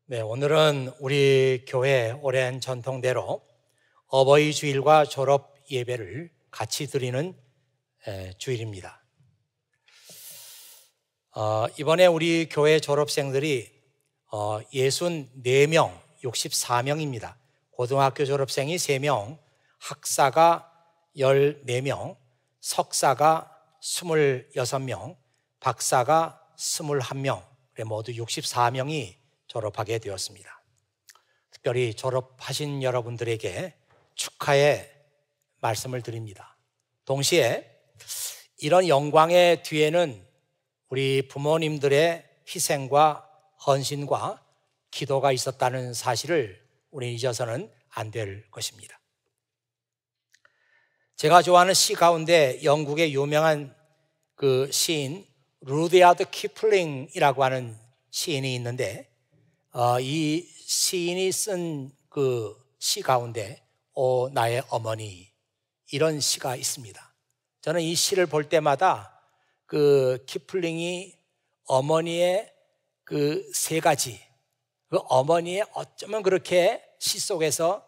네, 오늘은 우리 교회 오랜 전통대로 어버이 주일과 졸업 예배를 같이 드리는 주일입니다. 이번에 우리 교회 졸업생들이 64명, 64명입니다. 고등학교 졸업생이 3명, 학사가 14명, 석사가 26명, 박사가 21명, 모두 64명이 졸업하게 되었습니다. 특별히 졸업하신 여러분들에게 축하의 말씀을 드립니다. 동시에 이런 영광의 뒤에는 우리 부모님들의 희생과 헌신과 기도가 있었다는 사실을 우리 잊어서는 안 될 것입니다. 제가 좋아하는 시 가운데 영국의 유명한 그 시인 루디아드 키플링이라고 하는 시인이 있는데 이 시인이 쓴 그 시 가운데 오 나의 어머니 이런 시가 있습니다. 저는 이 시를 볼 때마다 그 키플링이 어머니의 그 세 가지, 그 어머니의 어쩌면 그렇게 시 속에서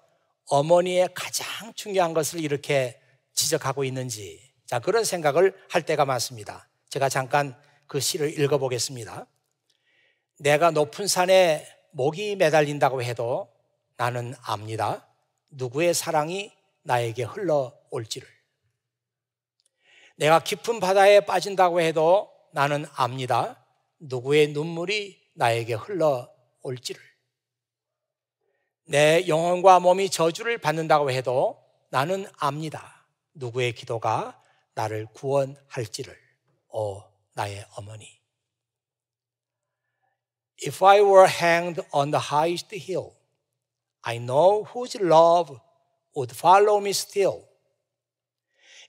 어머니의 가장 중요한 것을 이렇게 지적하고 있는지, 자, 그런 생각을 할 때가 많습니다. 제가 잠깐 그 시를 읽어보겠습니다. 내가 높은 산에 목이 매달린다고 해도 나는 압니다. 누구의 사랑이 나에게 흘러올지를. 내가 깊은 바다에 빠진다고 해도 나는 압니다. 누구의 눈물이 나에게 흘러올지를. 내 영혼과 몸이 저주를 받는다고 해도 나는 압니다. 누구의 기도가 나를 구원할지를. 오 나의 어머니. If I were hanged on the highest hill, I know whose love would follow me still.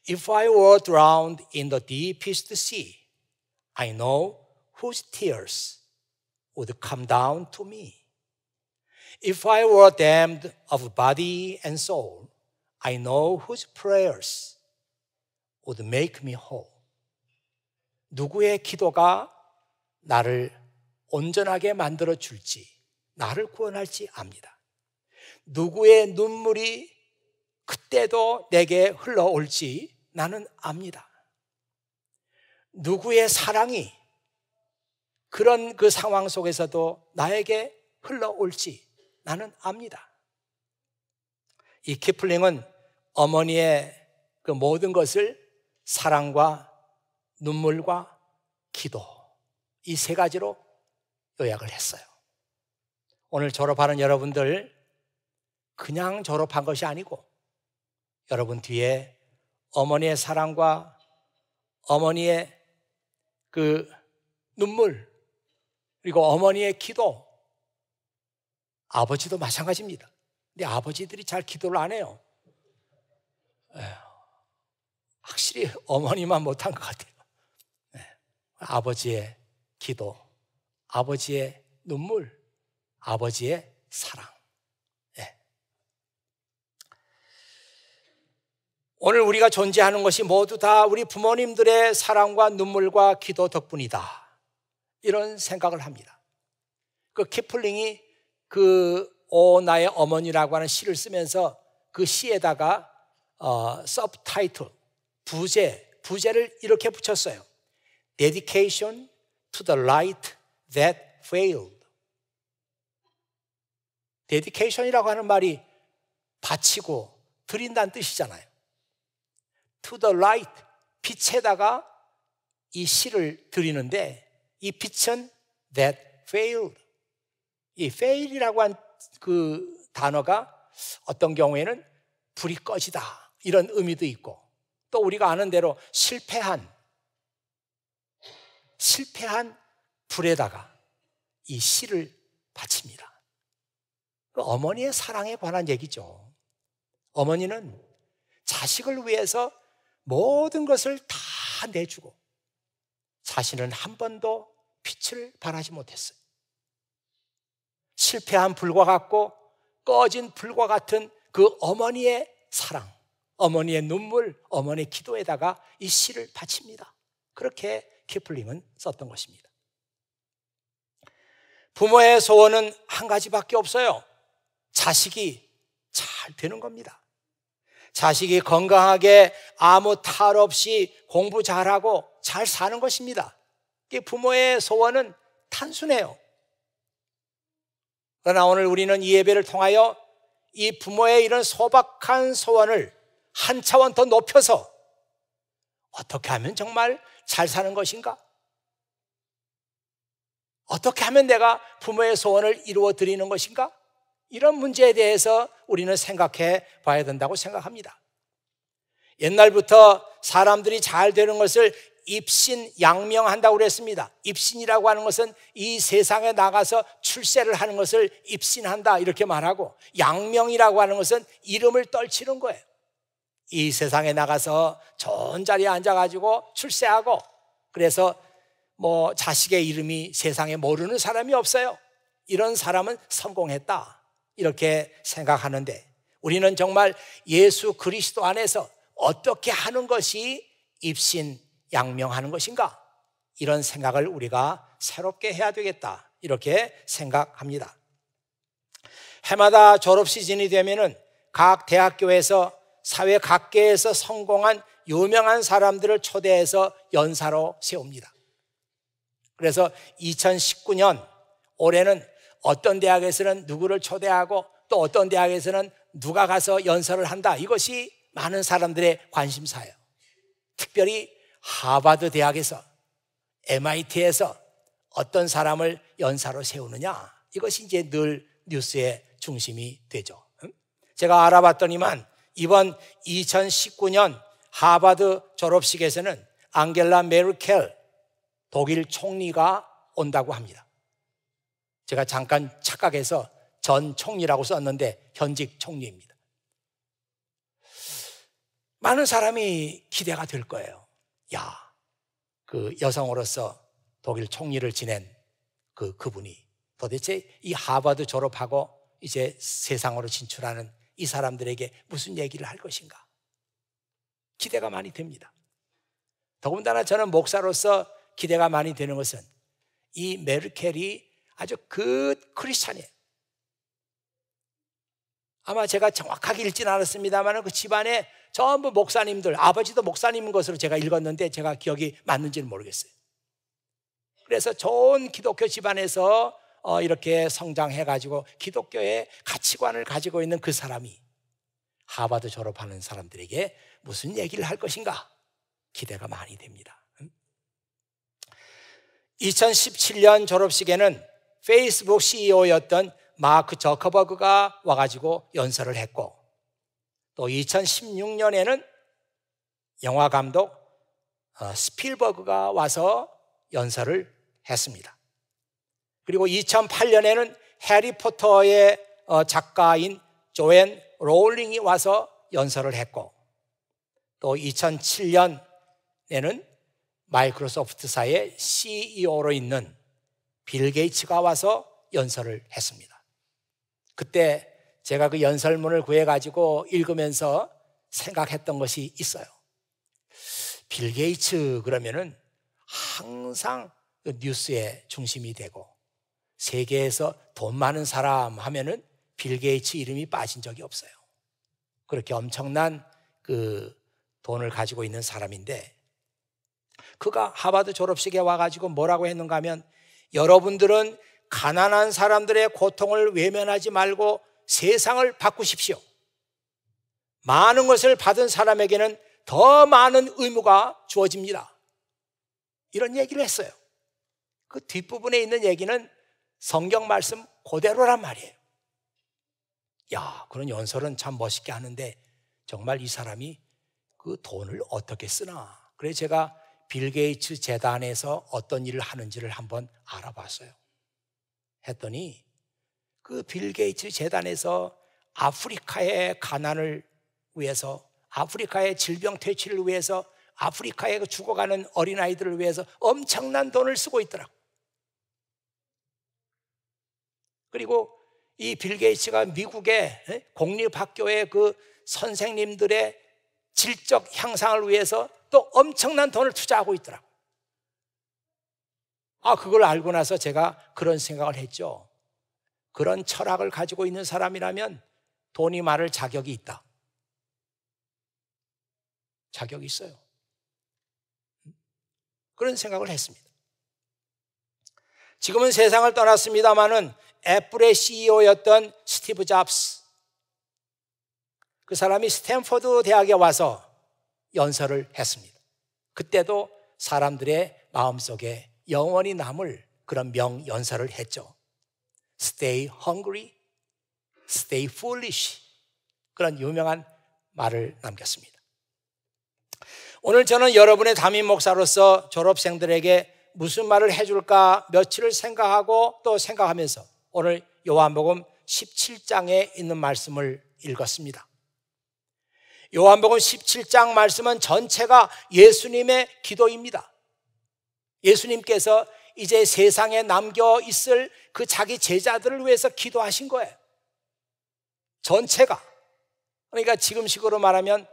If I were drowned in the deepest sea, I know whose tears would come down to me. If I were damned of body and soul, I know whose prayers would make me whole. 누구의 기도가 나를 온전하게 만들어 줄지, 나를 구원할지 압니다. 누구의 눈물이 그때도 내게 흘러올지 나는 압니다. 누구의 사랑이 그런 그 상황 속에서도 나에게 흘러올지 나는 압니다. 이 키플링은 어머니의 그 모든 것을 사랑과 눈물과 기도, 이 세 가지로 요약을 했어요. 오늘 졸업하는 여러분들, 그냥 졸업한 것이 아니고 여러분 뒤에 어머니의 사랑과 어머니의 그 눈물, 그리고 어머니의 기도, 아버지도 마찬가지입니다. 근데 아버지들이 잘 기도를 안 해요. 확실히 어머니만 못한 것 같아요. 아버지의 기도, 아버지의 눈물, 아버지의 사랑. 오늘 우리가 존재하는 것이 모두 다 우리 부모님들의 사랑과 눈물과 기도 덕분이다, 이런 생각을 합니다. 그 키플링이 그 오 나의 어머니라고 하는 시를 쓰면서 그 시에다가 서브타이틀, 부제를 이렇게 붙였어요. Dedication to the light that failed. Dedication이라고 하는 말이 바치고 드린다는 뜻이잖아요. To the light, 빛에다가 이 시를 드리는데, 이 빛은 that failed. 이 fail이라고 한 그 단어가 어떤 경우에는 불이 꺼지다, 이런 의미도 있고, 또 우리가 아는 대로 실패한 불에다가 이 시를 바칩니다. 그 어머니의 사랑에 관한 얘기죠. 어머니는 자식을 위해서 모든 것을 다 내주고 자신은 한 번도 빛을 발하지 못했어요. 실패한 불과 같고 꺼진 불과 같은 그 어머니의 사랑, 어머니의 눈물, 어머니의 기도에다가 이 시를 바칩니다. 그렇게 키플링은 썼던 것입니다. 부모의 소원은 한 가지밖에 없어요. 자식이 잘 되는 겁니다. 자식이 건강하게 아무 탈 없이 공부 잘하고 잘 사는 것입니다. 부모의 소원은 단순해요. 그러나 오늘 우리는 이 예배를 통하여 이 부모의 이런 소박한 소원을 한 차원 더 높여서 어떻게 하면 정말 잘 사는 것인가? 어떻게 하면 내가 부모의 소원을 이루어 드리는 것인가? 이런 문제에 대해서 우리는 생각해 봐야 된다고 생각합니다. 옛날부터 사람들이 잘 되는 것을 입신양명한다고 그랬습니다. 입신이라고 하는 것은 이 세상에 나가서 출세를 하는 것을 입신한다 이렇게 말하고, 양명이라고 하는 것은 이름을 떨치는 거예요. 이 세상에 나가서 좋은 자리에 앉아가지고 출세하고, 그래서 자식의 이름이 세상에 모르는 사람이 없어요. 이런 사람은 성공했다 이렇게 생각하는데, 우리는 정말 예수 그리스도 안에서 어떻게 하는 것이 입신양명하는 것인가? 이런 생각을 우리가 새롭게 해야 되겠다 이렇게 생각합니다. 해마다 졸업 시즌이 되면은 각 대학교에서 사회 각계에서 성공한 유명한 사람들을 초대해서 연사로 세웁니다. 그래서 2019년 올해는 어떤 대학에서는 누구를 초대하고 또 어떤 대학에서는 누가 가서 연설을 한다, 이것이 많은 사람들의 관심사예요. 특별히 하버드 대학에서, MIT에서 어떤 사람을 연사로 세우느냐, 이것이 이제 늘 뉴스의 중심이 되죠. 제가 알아봤더니만 이번 2019년 하버드 졸업식에서는 앙겔라 메르켈 독일 총리가 온다고 합니다. 제가 잠깐 착각해서 전 총리라고 썼는데 현직 총리입니다. 많은 사람이 기대가 될 거예요. 그 여성으로서 독일 총리를 지낸 그분이 도대체 이 하버드 졸업하고 이제 세상으로 진출하는 이 사람들에게 무슨 얘기를 할 것인가? 기대가 많이 됩니다. 더군다나 저는 목사로서 기대가 많이 되는 것은 이 메르켈이 아주 크리스찬이에요. 아마 제가 정확하게 읽지는 않았습니다만 그 집안에 전부 목사님들, 아버지도 목사님인 것으로 제가 읽었는데 제가 기억이 맞는지는 모르겠어요. 그래서 좋은 기독교 집안에서 이렇게 성장해가지고 기독교의 가치관을 가지고 있는 그 사람이 하버드 졸업하는 사람들에게 무슨 얘기를 할 것인가 기대가 많이 됩니다. 2017년 졸업식에는 페이스북 CEO였던 마크 저커버그가 와가지고 연설을 했고, 또 2016년에는 영화 감독 스필버그가 와서 연설을 했습니다. 그리고 2008년에는 해리포터의 작가인 조앤 로울링이 와서 연설을 했고, 또 2007년에는 마이크로소프트사의 CEO로 있는 빌 게이츠가 와서 연설을 했습니다. 그때 제가 그 연설문을 구해가지고 읽으면서 생각했던 것이 있어요. 빌 게이츠 그러면은 항상 뉴스의 중심이 되고, 세계에서 돈 많은 사람 하면은 빌 게이츠 이름이 빠진 적이 없어요. 그렇게 엄청난 그 돈을 가지고 있는 사람인데, 그가 하버드 졸업식에 와가지고 뭐라고 했는가 하면, 여러분들은 가난한 사람들의 고통을 외면하지 말고 세상을 바꾸십시오. 많은 것을 받은 사람에게는 더 많은 의무가 주어집니다. 이런 얘기를 했어요. 그 뒷부분에 있는 얘기는 성경 말씀 그대로란 말이에요. 그런 연설은 참 멋있게 하는데 정말 이 사람이 그 돈을 어떻게 쓰나. 그래서 제가 빌 게이츠 재단에서 어떤 일을 하는지를 한번 알아봤어요. 했더니 그 빌 게이츠 재단에서 아프리카의 가난을 위해서, 아프리카의 질병 퇴치를 위해서, 아프리카에 죽어가는 어린아이들을 위해서 엄청난 돈을 쓰고 있더라고요. 그리고 이 빌 게이츠가 미국의 공립학교의 그 선생님들의 질적 향상을 위해서 또 엄청난 돈을 투자하고 있더라고요. 그걸 알고 나서 제가 그런 생각을 했죠. 그런 철학을 가지고 있는 사람이라면 돈이 많을 자격이 있다. 자격이 있어요. 그런 생각을 했습니다. 지금은 세상을 떠났습니다마는 애플의 CEO였던 스티브 잡스, 그 사람이 스탠퍼드 대학에 와서 연설을 했습니다. 그때도 사람들의 마음속에 영원히 남을 그런 명연설을 했죠. Stay hungry, stay foolish. 그런 유명한 말을 남겼습니다. 오늘 저는 여러분의 담임 목사로서 졸업생들에게 무슨 말을 해줄까 며칠을 생각하고 또 생각하면서 오늘 요한복음 17장에 있는 말씀을 읽었습니다. 요한복음 17장 말씀은 전체가 예수님의 기도입니다. 예수님께서 이제 세상에 남겨 있을 그 자기 제자들을 위해서 기도하신 거예요. 전체가. 그러니까 지금식으로 말하면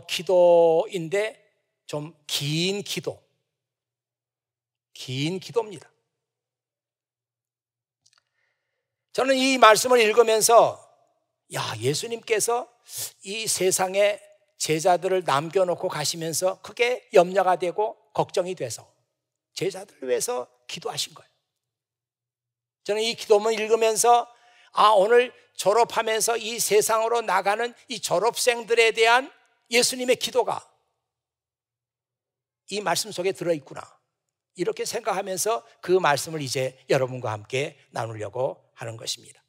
기도인데 좀 긴 기도. 긴 기도입니다. 저는 이 말씀을 읽으면서 예수님께서 이 세상에 제자들을 남겨놓고 가시면서 그게 염려가 되고 걱정이 돼서 제자들을 위해서 기도하신 거예요. 저는 이 기도문 읽으면서 오늘 졸업하면서 이 세상으로 나가는 이 졸업생들에 대한 예수님의 기도가 이 말씀 속에 들어있구나, 이렇게 생각하면서 그 말씀을 이제 여러분과 함께 나누려고 하는 것입니다.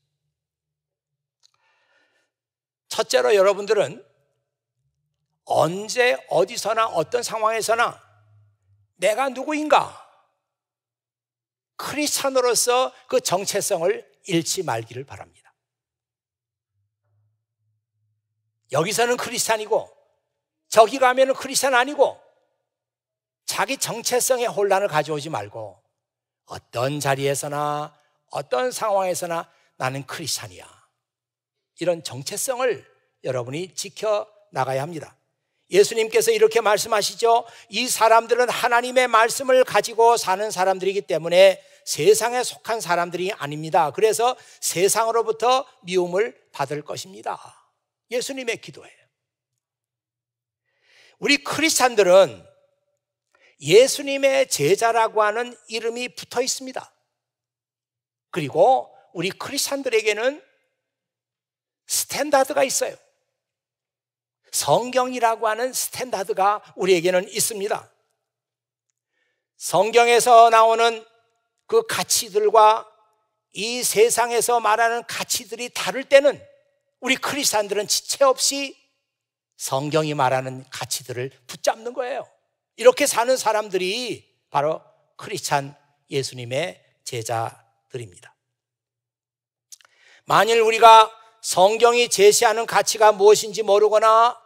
첫째로 여러분들은 언제 어디서나 어떤 상황에서나 내가 누구인가, 크리스찬으로서 그 정체성을 잃지 말기를 바랍니다. 여기서는 크리스찬이고 저기 가면은 크리스찬 아니고 자기 정체성의 혼란을 가져오지 말고 어떤 자리에서나 어떤 상황에서나 나는 크리스찬이야, 이런 정체성을 여러분이 지켜나가야 합니다. 예수님께서 이렇게 말씀하시죠. 이 사람들은 하나님의 말씀을 가지고 사는 사람들이기 때문에 세상에 속한 사람들이 아닙니다. 그래서 세상으로부터 미움을 받을 것입니다. 예수님의 기도예요. 우리 크리스찬들은 예수님의 제자라고 하는 이름이 붙어 있습니다. 그리고 우리 크리스찬들에게는 스탠다드가 있어요. 성경이라고 하는 스탠다드가 우리에게는 있습니다. 성경에서 나오는 그 가치들과 이 세상에서 말하는 가치들이 다를 때는 우리 크리스찬들은 지체 없이 성경이 말하는 가치들을 붙잡는 거예요. 이렇게 사는 사람들이 바로 크리스찬 예수님의 제자들입니다. 만일 우리가 성경이 제시하는 가치가 무엇인지 모르거나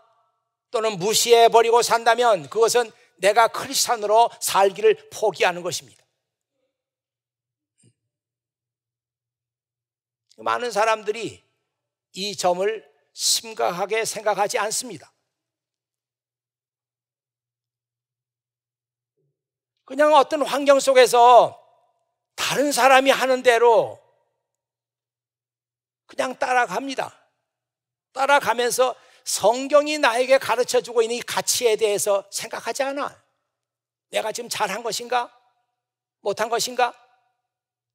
또는 무시해버리고 산다면 그것은 내가 크리스찬으로 살기를 포기하는 것입니다. 많은 사람들이 이 점을 심각하게 생각하지 않습니다. 그냥 어떤 환경 속에서 다른 사람이 하는 대로 그냥 따라갑니다. 따라가면서 성경이 나에게 가르쳐주고 있는 이 가치에 대해서 생각하지 않아. 내가 지금 잘한 것인가? 못한 것인가?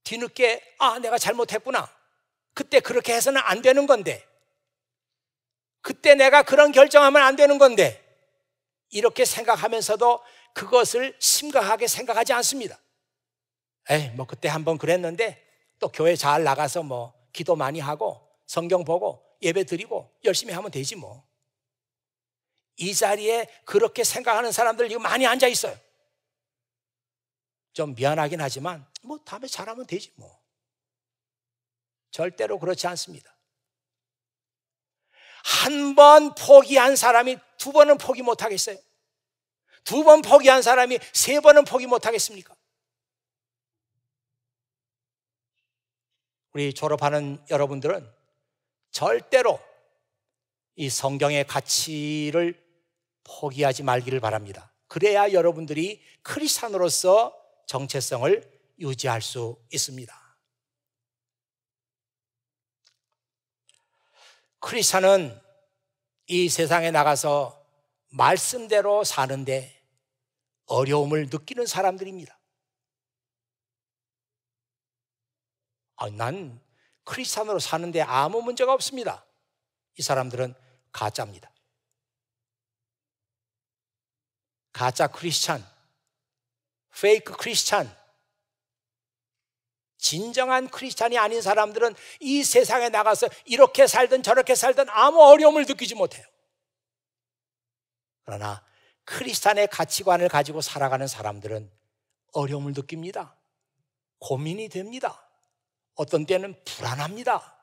뒤늦게 내가 잘못했구나. 그때 그렇게 해서는 안 되는 건데, 그때 내가 그런 결정하면 안 되는 건데, 이렇게 생각하면서도 그것을 심각하게 생각하지 않습니다. 그때 한번 그랬는데 또 교회 잘 나가서 기도 많이 하고 성경 보고 예배 드리고 열심히 하면 되지 뭐. 이 자리에 그렇게 생각하는 사람들 지금 많이 앉아 있어요. 좀 미안하긴 하지만 다음에 잘하면 되지 뭐. 절대로 그렇지 않습니다. 한 번 포기한 사람이 두 번은 포기 못 하겠어요? 두 번 포기한 사람이 세 번은 포기 못 하겠습니까? 우리 졸업하는 여러분들은 절대로 이 성경의 가치를 포기하지 말기를 바랍니다. 그래야 여러분들이 크리스찬으로서 정체성을 유지할 수 있습니다. 크리스찬은 이 세상에 나가서 말씀대로 사는데 어려움을 느끼는 사람들입니다. 난 크리스찬으로 사는데 아무 문제가 없습니다. 이 사람들은 가짜입니다. 가짜 크리스찬, 페이크 크리스찬. 진정한 크리스찬이 아닌 사람들은 이 세상에 나가서 이렇게 살든 저렇게 살든 아무 어려움을 느끼지 못해요. 그러나 크리스찬의 가치관을 가지고 살아가는 사람들은 어려움을 느낍니다. 고민이 됩니다. 어떤 때는 불안합니다.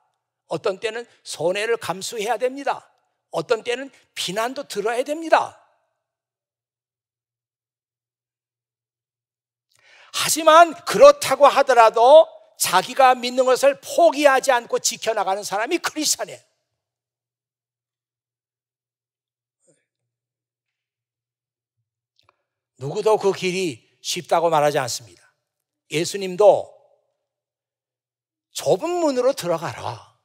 어떤 때는 손해를 감수해야 됩니다. 어떤 때는 비난도 들어야 됩니다. 하지만 그렇다고 하더라도 자기가 믿는 것을 포기하지 않고 지켜나가는 사람이 크리스찬이에요. 누구도 그 길이 쉽다고 말하지 않습니다. 예수님도 좁은 문으로 들어가라.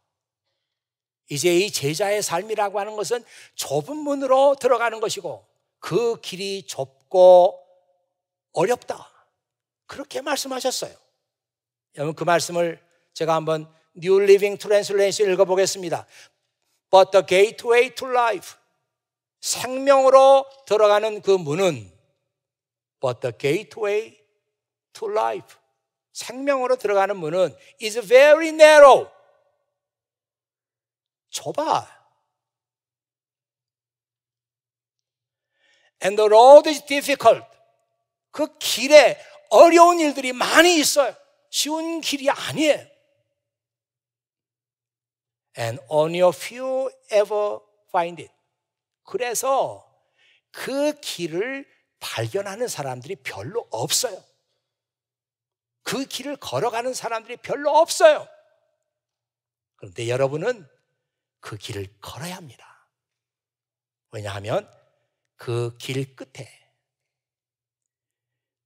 이제 이 제자의 삶이라고 하는 것은 좁은 문으로 들어가는 것이고 그 길이 좁고 어렵다. 그렇게 말씀하셨어요. 여러분, 그 말씀을 제가 한번 New Living Translation 읽어보겠습니다. But the gateway to life, 생명으로 들어가는 그 문은 But the gateway to life, 생명으로 들어가는 문은 is very narrow, 좁아. And the road is difficult, 그 길에 어려운 일들이 많이 있어요. 쉬운 길이 아니에요. And only a few ever find it. 그래서 그 길을 발견하는 사람들이 별로 없어요. 그 길을 걸어가는 사람들이 별로 없어요. 그런데 여러분은 그 길을 걸어야 합니다. 왜냐하면 그 길 끝에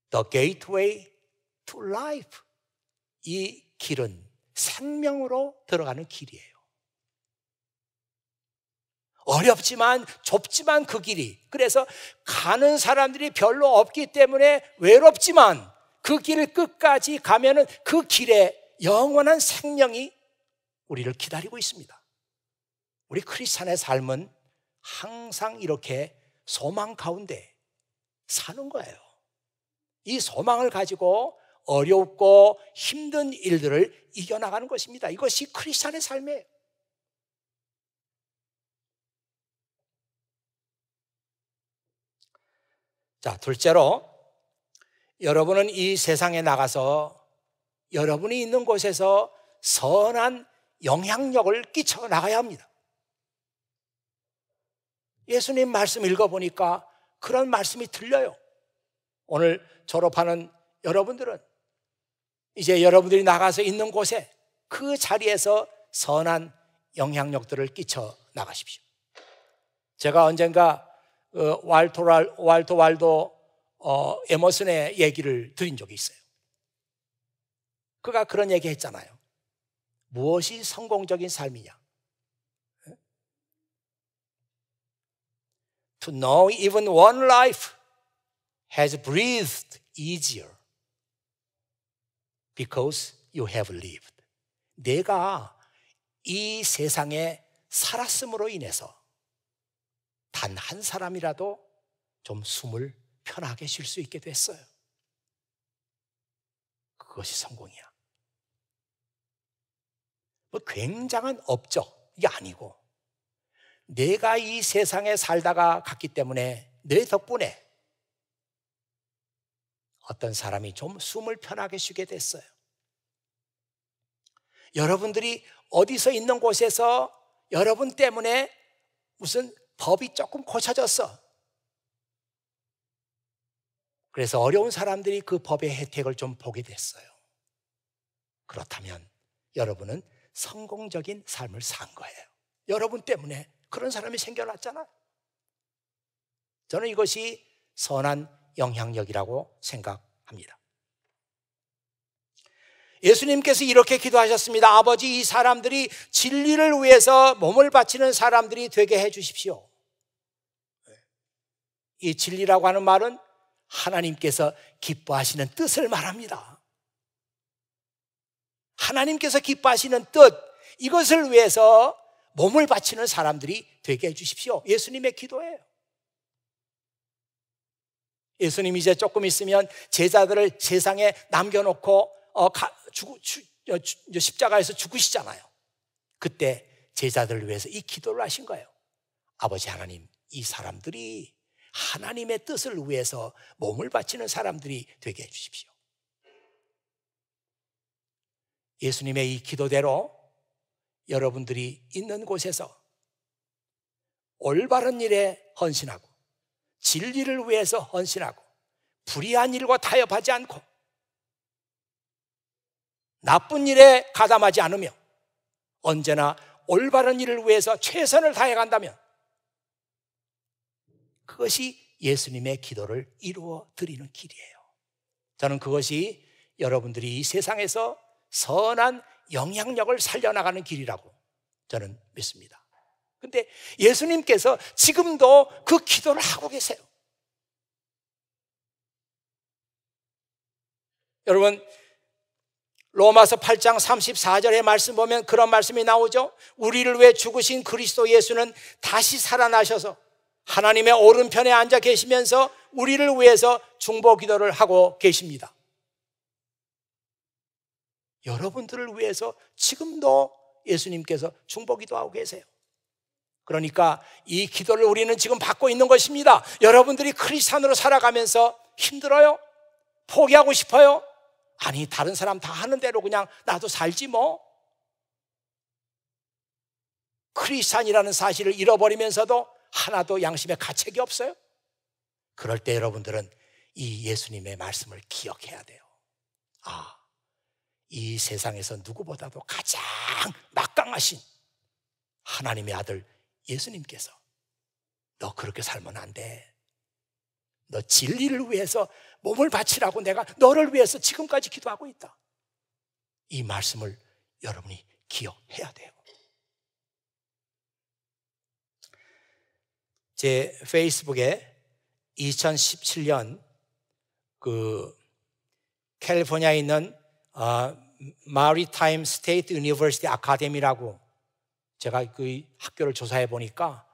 The gateway to life, 이 길은 생명으로 들어가는 길이에요. 어렵지만 좁지만 그 길이, 그래서 가는 사람들이 별로 없기 때문에 외롭지만 그 길을 끝까지 가면은 그 길에 영원한 생명이 우리를 기다리고 있습니다. 우리 크리스찬의 삶은 항상 이렇게 소망 가운데 사는 거예요. 이 소망을 가지고 어렵고 힘든 일들을 이겨나가는 것입니다. 이것이 크리스찬의 삶이에요. 자, 둘째로, 여러분은 이 세상에 나가서 여러분이 있는 곳에서 선한 영향력을 끼쳐 나가야 합니다. 예수님 말씀 읽어보니까 그런 말씀이 들려요. 오늘 졸업하는 여러분들은 이제 여러분들이 나가서 있는 곳에 그 자리에서 선한 영향력들을 끼쳐 나가십시오. 제가 언젠가 waldo 에머슨의 얘기를 드린 적이 있어요. 그가 그런 얘기 했잖아요. 무엇이 성공적인 삶이냐? To know even one life has breathed easier because you have lived. 내가 이 세상에 살았음으로 인해서 단 한 사람이라도 좀 숨을 편하게 쉴 수 있게 됐어요. 그것이 성공이야. 뭐 굉장한 업적이 아니고 내가 이 세상에 살다가 갔기 때문에 내 덕분에 어떤 사람이 좀 숨을 편하게 쉬게 됐어요. 여러분들이 어디서 있는 곳에서 여러분 때문에 무슨 법이 조금 고쳐졌어. 그래서 어려운 사람들이 그 법의 혜택을 좀 보게 됐어요. 그렇다면 여러분은 성공적인 삶을 산 거예요. 여러분 때문에 그런 사람이 생겨났잖아요. 저는 이것이 선한 영향력이라고 생각합니다. 예수님께서 이렇게 기도하셨습니다. 아버지, 이 사람들이 진리를 위해서 몸을 바치는 사람들이 되게 해 주십시오. 이 진리라고 하는 말은 하나님께서 기뻐하시는 뜻을 말합니다. 하나님께서 기뻐하시는 뜻, 이것을 위해서 몸을 바치는 사람들이 되게 해 주십시오. 예수님의 기도예요. 예수님 이제 조금 있으면 제자들을 세상에 남겨놓고 십자가에서 죽으시잖아요. 그때 제자들을 위해서 이 기도를 하신 거예요. 아버지 하나님, 이 사람들이 하나님의 뜻을 위해서 몸을 바치는 사람들이 되게 해 주십시오. 예수님의 이 기도대로 여러분들이 있는 곳에서 올바른 일에 헌신하고 진리를 위해서 헌신하고 불의한 일과 타협하지 않고 나쁜 일에 가담하지 않으며 언제나 올바른 일을 위해서 최선을 다해 간다면 그것이 예수님의 기도를 이루어 드리는 길이에요. 저는 그것이 여러분들이 이 세상에서 선한 영향력을 살려나가는 길이라고 저는 믿습니다. 그런데 예수님께서 지금도 그 기도를 하고 계세요. 여러분, 로마서 8장 34절의 말씀 보면 그런 말씀이 나오죠. 우리를 위해 죽으신 그리스도 예수는 다시 살아나셔서 하나님의 오른편에 앉아 계시면서 우리를 위해서 중보 기도를 하고 계십니다. 여러분들을 위해서 지금도 예수님께서 중보 기도하고 계세요. 그러니까 이 기도를 우리는 지금 받고 있는 것입니다. 여러분들이 크리스찬으로 살아가면서 힘들어요? 포기하고 싶어요? 아니, 다른 사람 다 하는 대로 그냥 나도 살지 뭐. 크리스찬이라는 사실을 잃어버리면서도 하나도 양심에 가책이 없어요? 그럴 때 여러분들은 이 예수님의 말씀을 기억해야 돼요. 아, 이 세상에서 누구보다도 가장 막강하신 하나님의 아들 예수님께서 너 그렇게 살면 안 돼. 너 진리를 위해서 몸을 바치라고 내가 너를 위해서 지금까지 기도하고 있다. 이 말씀을 여러분이 기억해야 돼요. 제 페이스북에 2017년 그 캘리포니아에 있는 마리타임 스테이트 유니버시티 아카데미라고 제가 그 학교를 조사해 보니까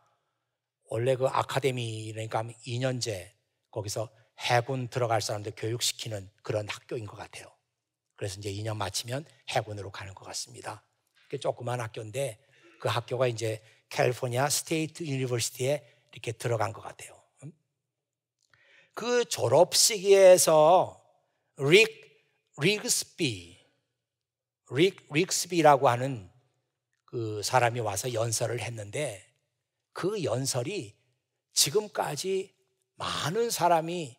원래 그 아카데미니까 2년제 거기서 해군 들어갈 사람들 교육시키는 그런 학교인 것 같아요. 그래서 이제 2년 마치면 해군으로 가는 것 같습니다. 조그만 학교인데 그 학교가 이제 캘리포니아 스테이트 유니버시티에 이렇게 들어간 것 같아요. 그 졸업식에서 릭스비라고 하는 그 사람이 와서 연설을 했는데 그 연설이 지금까지 많은 사람이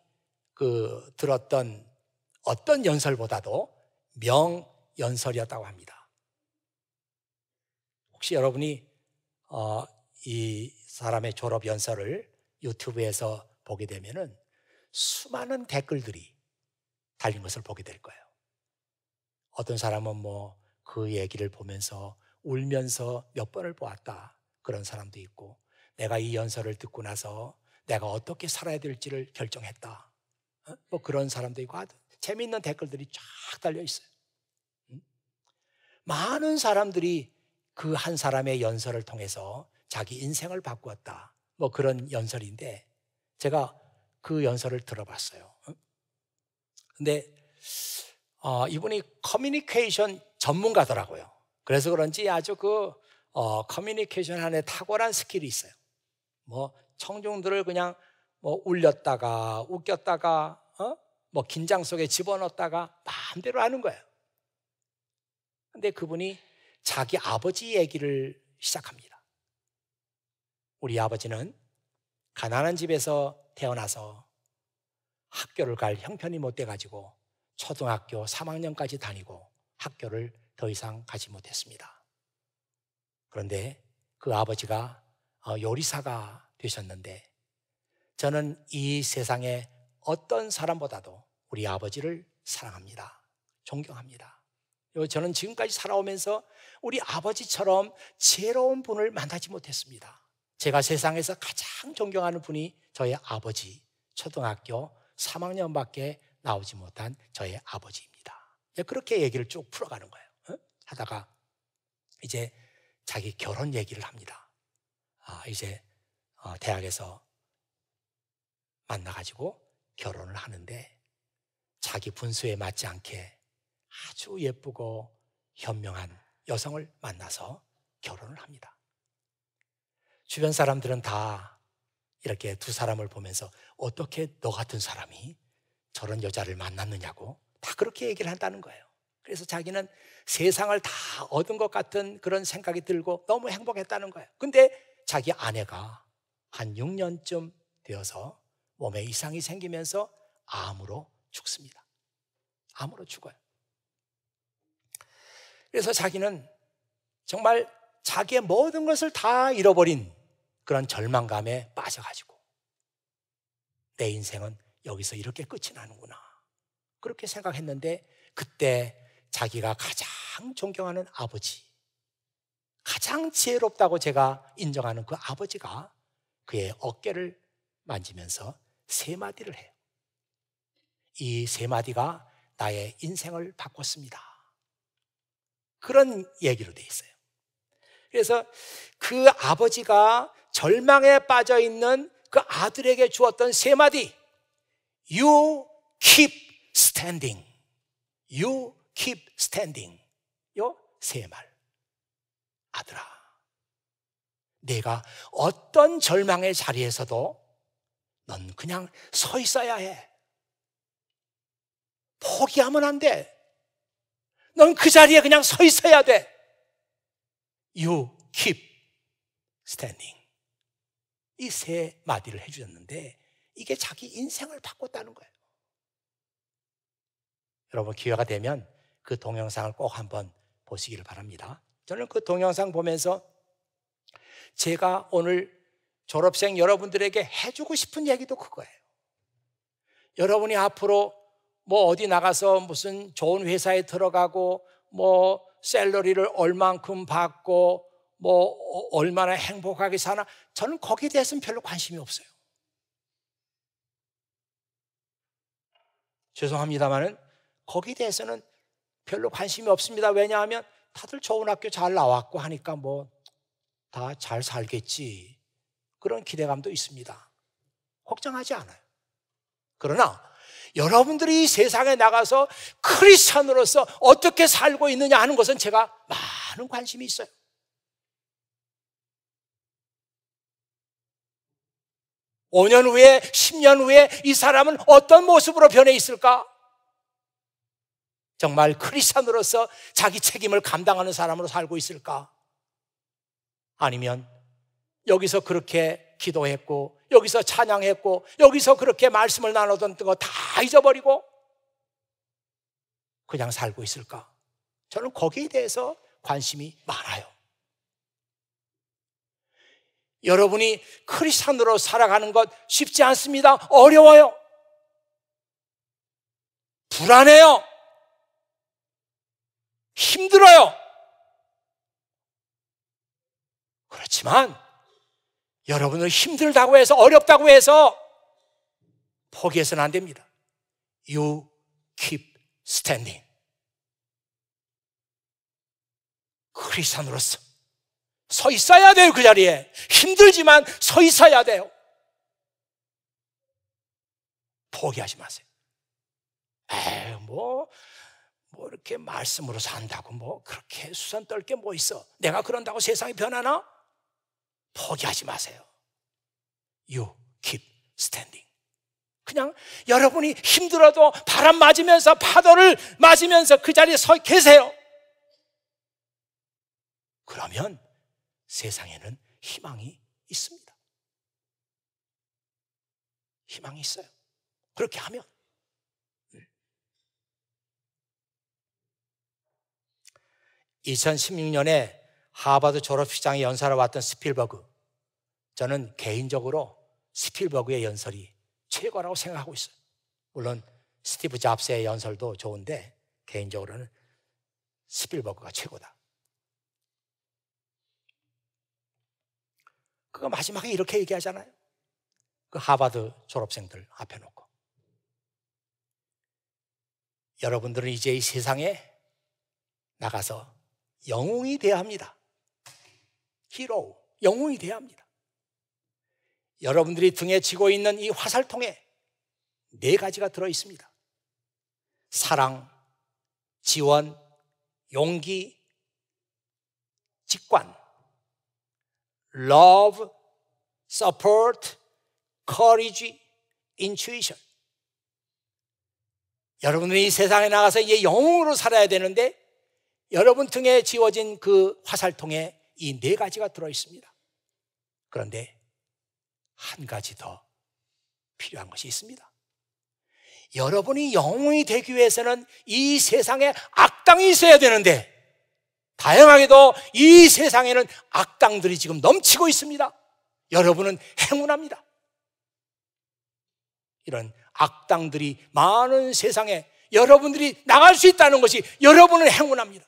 그 들었던 어떤 연설보다도 명연설이었다고 합니다. 혹시 여러분이 이 사람의 졸업 연설을 유튜브에서 보게 되면은 수많은 댓글들이 달린 것을 보게 될 거예요. 어떤 사람은 뭐 그 얘기를 보면서 울면서 몇 번을 보았다, 그런 사람도 있고, 내가 이 연설을 듣고 나서 내가 어떻게 살아야 될지를 결정했다, 뭐 그런 사람도 있고, 아주 재미있는 댓글들이 쫙 달려 있어요. 많은 사람들이 그 한 사람의 연설을 통해서 자기 인생을 바꾸었다, 뭐 그런 연설인데 제가 그 연설을 들어봤어요. 근데 이분이 커뮤니케이션 전문가더라고요. 그래서 그런지 아주 커뮤니케이션 안에 탁월한 스킬이 있어요. 뭐 청중들을 그냥 뭐 울렸다가 웃겼다가 뭐 긴장 속에 집어넣었다가 마음대로 하는 거예요. 근데 그분이 자기 아버지 얘기를 시작합니다. 우리 아버지는 가난한 집에서 태어나서 학교를 갈 형편이 못 돼가지고 초등학교 3학년까지 다니고 학교를 더 이상 가지 못했습니다. 그런데 그 아버지가 요리사가 되셨는데 저는 이 세상에 어떤 사람보다도 우리 아버지를 사랑합니다. 존경합니다. 저는 지금까지 살아오면서 우리 아버지처럼 지혜로운 분을 만나지 못했습니다. 제가 세상에서 가장 존경하는 분이 저의 아버지, 초등학교 3학년밖에 나오지 못한 저의 아버지입니다. 그렇게 얘기를 쭉 풀어가는 거예요. 하다가 이제 자기 결혼 얘기를 합니다. 이제 대학에서 만나가지고 결혼을 하는데 자기 분수에 맞지 않게 아주 예쁘고 현명한 여성을 만나서 결혼을 합니다. 주변 사람들은 다 이렇게 두 사람을 보면서 어떻게 너 같은 사람이 저런 여자를 만났느냐고 다 그렇게 얘기를 한다는 거예요. 그래서 자기는 세상을 다 얻은 것 같은 그런 생각이 들고 너무 행복했다는 거예요. 근데 자기 아내가 한 6년쯤 되어서 몸에 이상이 생기면서 암으로 죽습니다. 암으로 죽어요. 그래서 자기는 정말 자기의 모든 것을 다 잃어버린 그런 절망감에 빠져가지고 내 인생은 여기서 이렇게 끝이 나는구나, 그렇게 생각했는데 그때 자기가 가장 존경하는 아버지, 가장 지혜롭다고 제가 인정하는 그 아버지가 그의 어깨를 만지면서 세 마디를 해요. 이 세 마디가 나의 인생을 바꿨습니다. 그런 얘기로 돼 있어요. 그래서 그 아버지가 절망에 빠져 있는 그 아들에게 주었던 세 마디, You keep standing, You keep standing. 요 세 말. 아들아, 내가 어떤 절망의 자리에서도 넌 그냥 서 있어야 해. 포기하면 안 돼. 넌 그 자리에 그냥 서 있어야 돼. You keep standing. 이 세 마디를 해주셨는데 이게 자기 인생을 바꿨다는 거예요. 여러분, 기회가 되면 그 동영상을 꼭 한번 보시기를 바랍니다. 저는 그 동영상 보면서 제가 오늘 졸업생 여러분들에게 해주고 싶은 얘기도 그거예요. 여러분이 앞으로 뭐 어디 나가서 무슨 좋은 회사에 들어가고 뭐 샐러리를 얼만큼 받고 뭐 얼마나 행복하게 사나, 저는 거기에 대해서는 별로 관심이 없어요. 죄송합니다만은 거기에 대해서는 별로 관심이 없습니다. 왜냐하면 다들 좋은 학교 잘 나왔고 하니까 뭐 다 잘 살겠지, 그런 기대감도 있습니다. 걱정하지 않아요. 그러나 여러분들이 이 세상에 나가서 크리스찬으로서 어떻게 살고 있느냐 하는 것은 제가 많은 관심이 있어요. 오 년 후에, 10년 후에 이 사람은 어떤 모습으로 변해 있을까? 정말 크리스찬으로서 자기 책임을 감당하는 사람으로 살고 있을까? 아니면 여기서 그렇게 기도했고, 여기서 찬양했고, 여기서 그렇게 말씀을 나누던 거 다 잊어버리고 그냥 살고 있을까? 저는 거기에 대해서 관심이 많아요. 여러분이 크리스찬으로 살아가는 것 쉽지 않습니다. 어려워요. 불안해요. 힘들어요. 그렇지만 여러분을 힘들다고 해서, 어렵다고 해서 포기해서는 안 됩니다. You keep standing. 크리스찬으로서 서 있어야 돼요. 그 자리에 힘들지만 서 있어야 돼요. 포기하지 마세요. 뭐 이렇게 말씀으로 산다고 뭐 그렇게 수선 떨 게 뭐 있어, 내가 그런다고 세상이 변하나? 포기하지 마세요. You keep standing. 그냥 여러분이 힘들어도 바람 맞으면서, 파도를 맞으면서 그 자리에 서 계세요. 그러면 세상에는 희망이 있습니다. 희망이 있어요. 그렇게 하면. 2016년에 하버드 졸업식장에 연설을 왔던 스필버그, 저는 개인적으로 스필버그의 연설이 최고라고 생각하고 있어요. 물론 스티브 잡스의 연설도 좋은데 개인적으로는 스필버그가 최고다. 그거 마지막에 이렇게 얘기하잖아요. 그 하버드 졸업생들 앞에 놓고, 여러분들은 이제 이 세상에 나가서 영웅이 되어야 합니다. 히로, 영웅이 되어야 합니다. 여러분들이 등에 지고 있는 이 화살통에 4가지가 들어있습니다. 사랑, 지원, 용기, 직관. Love, support, courage, intuition. 여러분들이 이 세상에 나가서 이제 영웅으로 살아야 되는데, 여러분 등에 지워진 그 화살통에 이 4가지가 들어있습니다. 그런데 한 가지 더 필요한 것이 있습니다. 여러분이 영웅이 되기 위해서는 이 세상에 악당이 있어야 되는데, 다행하게도 이 세상에는 악당들이 지금 넘치고 있습니다. 여러분은 행운합니다. 이런 악당들이 많은 세상에 여러분들이 나갈 수 있다는 것이 여러분은 행운합니다.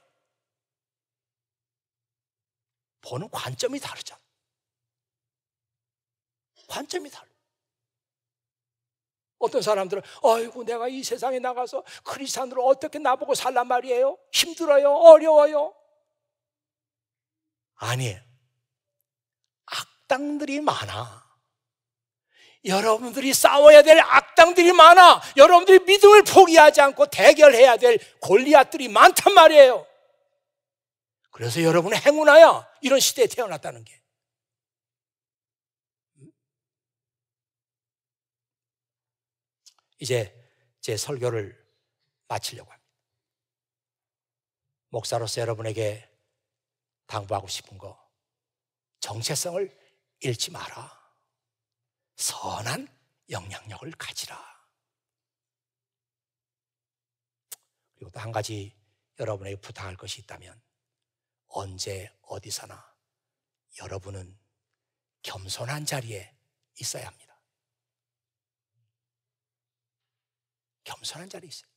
보는 관점이 다르잖아. 관점이 달라. 어떤 사람들은 아이고 내가 이 세상에 나가서 크리스찬으로 어떻게 나보고 살란 말이에요? 힘들어요? 어려워요? 아니에요. 악당들이 많아. 여러분들이 싸워야 될 악당들이 많아. 여러분들이 믿음을 포기하지 않고 대결해야 될 골리앗들이 많단 말이에요. 그래서 여러분은 행운하여 이런 시대에 태어났다는 게. 이제 제 설교를 마치려고 합니다. 목사로서 여러분에게 당부하고 싶은 거, 정체성을 잃지 마라. 선한 영향력을 가지라. 그리고 또 한 가지 여러분에게 부탁할 것이 있다면, 언제 어디서나 여러분은 겸손한 자리에 있어야 합니다. 겸손한 자리에 있어요.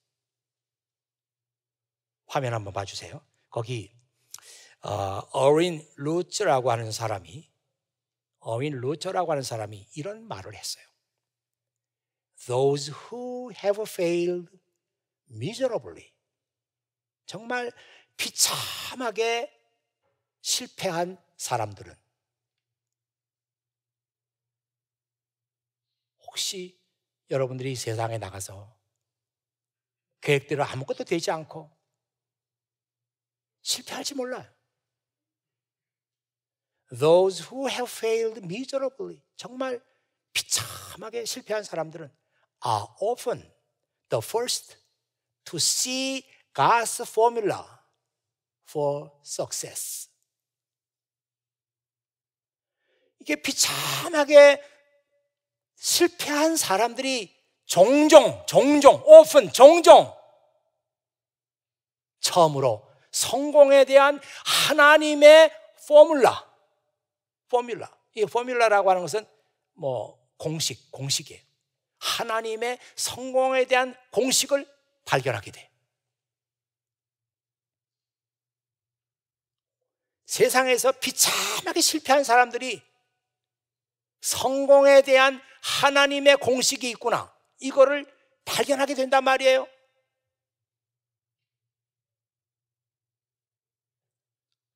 화면 한번 봐주세요. 거기 어윈 루처라고 하는 사람이 이런 말을 했어요. Those who have failed miserably, 정말 비참하게 실패한 사람들은 혹시 여러분들이 세상에 나가서 계획대로 아무것도 되지 않고 실패할지 몰라요. Those who have failed miserably, 정말 비참하게 실패한 사람들은 are often the first to see God's formula for success. 이게 비참하게 실패한 사람들이 종종 처음으로 성공에 대한 하나님의 포뮬라. 이 포뮬라라고 하는 것은 공식이에요. 하나님의 성공에 대한 공식을 발견하게 돼. 세상에서 비참하게 실패한 사람들이 성공에 대한 하나님의 공식이 있구나, 이거를 발견하게 된단 말이에요.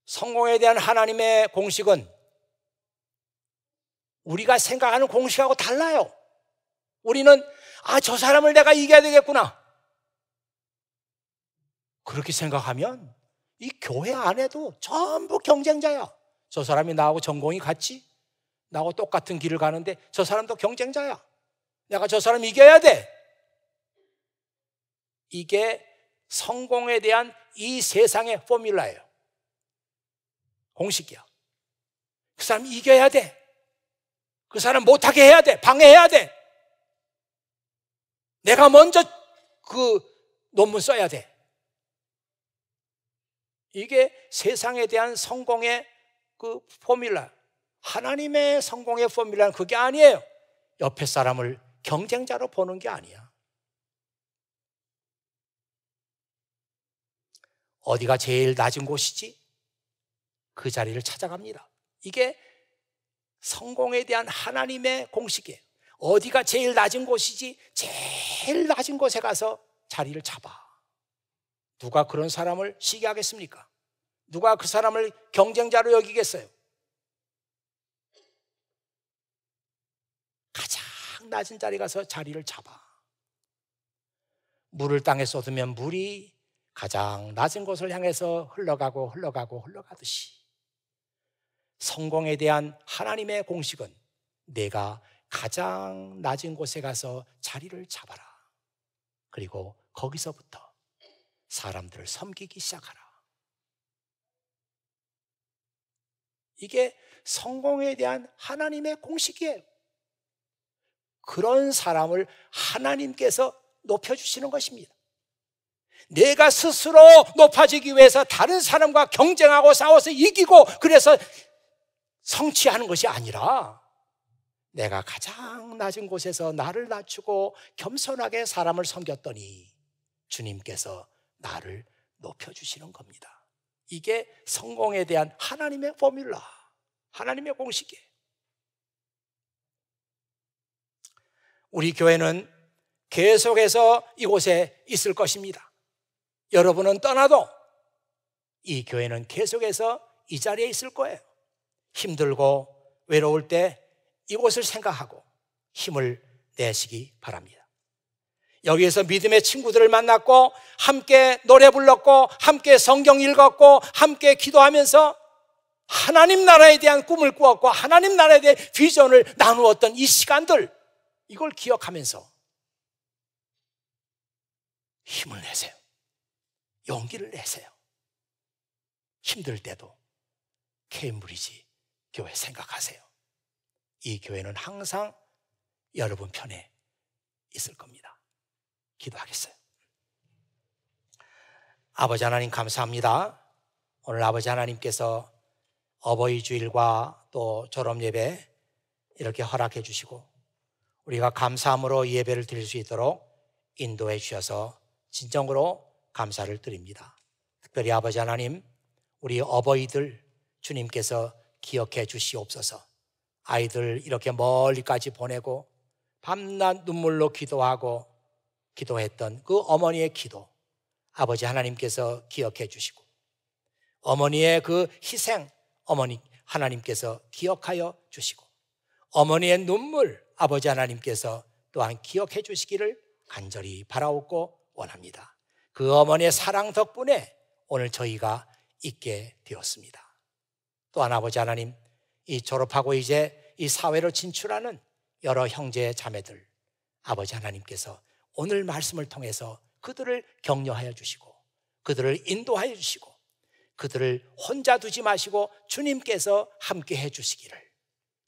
성공에 대한 하나님의 공식은 우리가 생각하는 공식하고 달라요. 우리는 저 사람을 내가 이겨야 되겠구나, 그렇게 생각하면 이 교회 안에도 전부 경쟁자야. 저 사람이 나하고 전공이 같지? 나하고 똑같은 길을 가는데 저 사람도 경쟁자야. 내가 저 사람 이겨야 돼. 이게 성공에 대한 이 세상의 포뮬라예요. 공식이야. 그 사람 이겨야 돼. 그 사람 못하게 해야 돼. 방해해야 돼. 내가 먼저 그 논문 써야 돼. 이게 세상에 대한 성공의 그 포뮬라. 하나님의 성공의 포뮬라는 그게 아니에요. 옆에 사람을 경쟁자로 보는 게 아니야. 어디가 제일 낮은 곳이지? 그 자리를 찾아갑니다. 이게 성공에 대한 하나님의 공식이에요. 어디가 제일 낮은 곳이지? 제일 낮은 곳에 가서 자리를 잡아. 누가 그런 사람을 시기하겠습니까? 누가 그 사람을 경쟁자로 여기겠어요? 가장 낮은 자리에 가서 자리를 잡아. 물을 땅에 쏟으면 물이 가장 낮은 곳을 향해서 흘러가듯이 성공에 대한 하나님의 공식은 내가 가장 낮은 곳에 가서 자리를 잡아라. 그리고 거기서부터 사람들을 섬기기 시작하라. 이게 성공에 대한 하나님의 공식이에요. 그런 사람을 하나님께서 높여주시는 것입니다. 내가 스스로 높아지기 위해서 다른 사람과 경쟁하고 싸워서 이기고 그래서 성취하는 것이 아니라 내가 가장 낮은 곳에서 나를 낮추고 겸손하게 사람을 섬겼더니 주님께서 나를 높여주시는 겁니다. 이게 성공에 대한 하나님의 포뮬라, 하나님의 공식이에요. 우리 교회는 계속해서 이곳에 있을 것입니다. 여러분은 떠나도 이 교회는 계속해서 이 자리에 있을 거예요. 힘들고 외로울 때 이곳을 생각하고 힘을 내시기 바랍니다. 여기에서 믿음의 친구들을 만났고 함께 노래 불렀고 함께 성경 읽었고 함께 기도하면서 하나님 나라에 대한 꿈을 꾸었고 하나님 나라에 대한 비전을 나누었던 이 시간들, 이걸 기억하면서 힘을 내세요. 용기를 내세요. 힘들 때도 케임브리지 교회 생각하세요. 이 교회는 항상 여러분 편에 있을 겁니다. 기도하겠어요. 아버지 하나님 감사합니다. 오늘 아버지 하나님께서 어버이 주일과 또 졸업 예배 이렇게 허락해 주시고 우리가 감사함으로 예배를 드릴 수 있도록 인도해 주셔서 진정으로 감사를 드립니다. 특별히 아버지 하나님, 우리 어버이들 주님께서 기억해 주시옵소서. 아이들 이렇게 멀리까지 보내고 밤낮 눈물로 기도했던 그 어머니의 기도 아버지 하나님께서 기억해 주시고 어머니의 그 희생 어머니 하나님께서 기억하여 주시고 어머니의 눈물 아버지 하나님께서 또한 기억해 주시기를 간절히 바라옵고 원합니다. 그 어머니의 사랑 덕분에 오늘 저희가 있게 되었습니다. 또한 아버지 하나님, 이 졸업하고 이제 이 사회로 진출하는 여러 형제 자매들 아버지 하나님께서 오늘 말씀을 통해서 그들을 격려하여 주시고 그들을 인도하여 주시고 그들을 혼자 두지 마시고 주님께서 함께 해 주시기를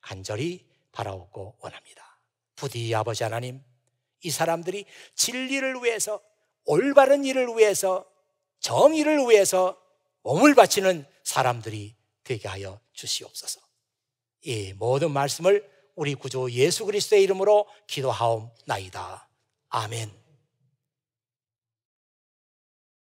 간절히 바라옵고 원합니다. 부디 아버지 하나님, 이 사람들이 진리를 위해서 올바른 일을 위해서 정의를 위해서 몸을 바치는 사람들이 되게 하여 주시옵소서. 이 모든 말씀을 우리 구주 예수 그리스도의 이름으로 기도하옵나이다. 아멘.